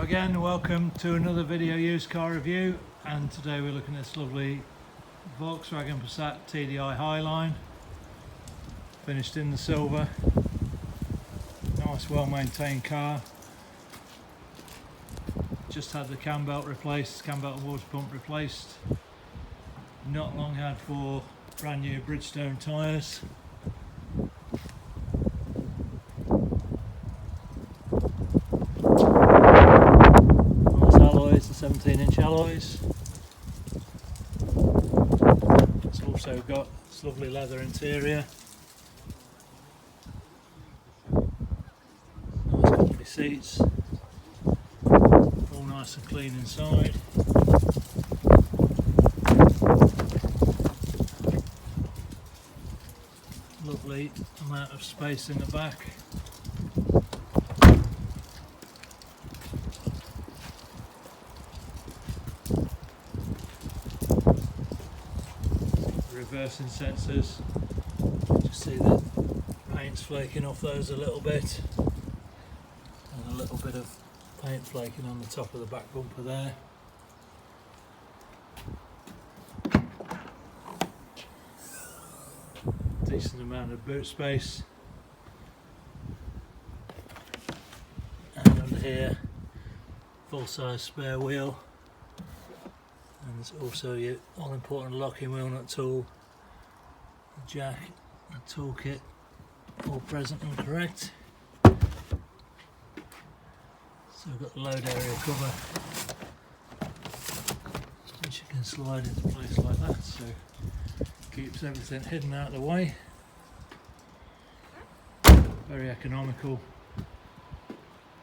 again, welcome to another video used car review, and today we're looking at this lovely Volkswagen Passat TDi Highline, finished in the silver. Nice, well maintained car. Just had the cam belt replaced, cam belt and water pump replaced. Not long had 4 brand new Bridgestone tyres. Nice alloys, the 17-inch alloys. It's also got this lovely leather interior. Nice comfy seats. All nice and clean inside. Lovely amount of space in the back. Reversing sensors. Just see the paint's flaking off those a little bit, and a little bit of paint flaking on the top of the back bumper there. Decent amount of boot space, and under here full-size spare wheel, and there's also your all-important locking wheel nut tool, the jack and toolkit all present and correct. So we've got the load area cover, which you can slide into place like that, so keeps everything hidden out of the way. Very economical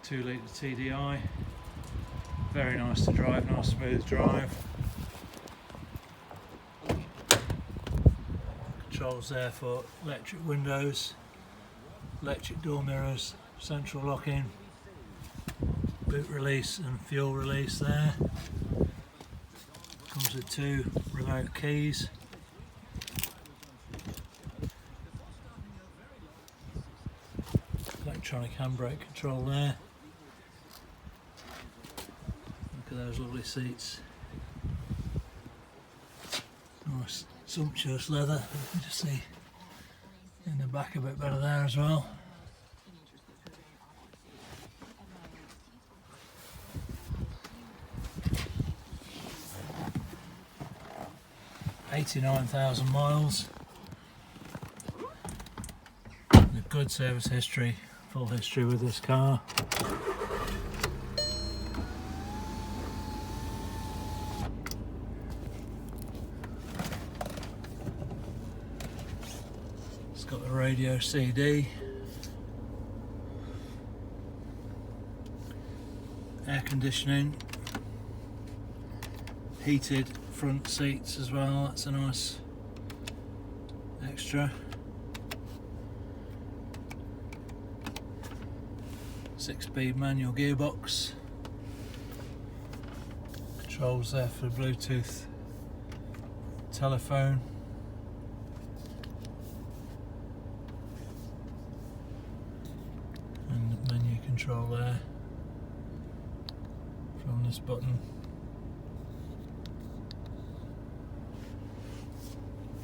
2-litre TDI, very nice to drive, nice smooth drive. Controls there for electric windows, electric door mirrors, central locking, boot release and fuel release there. Comes with 2 remote keys. Electronic handbrake control there. Look at those lovely seats. Nice sumptuous leather. You can just see in the back a bit better there as well. $89,000 miles. A good service history, full history with this car. It's got the radio CD, air conditioning, heated front seats as well, that's a nice extra. 6-speed manual gearbox. Controls there for Bluetooth telephone. And the menu control there from this button.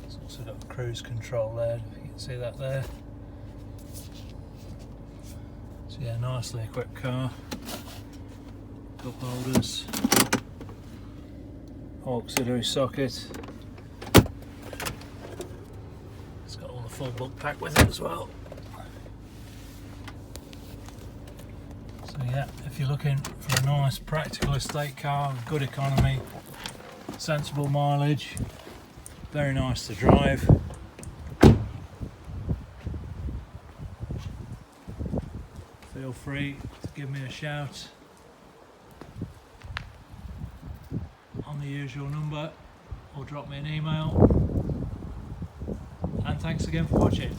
It's also got cruise control there, if you can see that there. So yeah, nicely equipped car. Cup holders, auxiliary socket. It's got all the full book pack with it as well. So yeah, if you're looking for a nice practical estate car with good economy, sensible mileage, very nice to drive, feel free to give me a shout on the usual number or drop me an email, and thanks again for watching.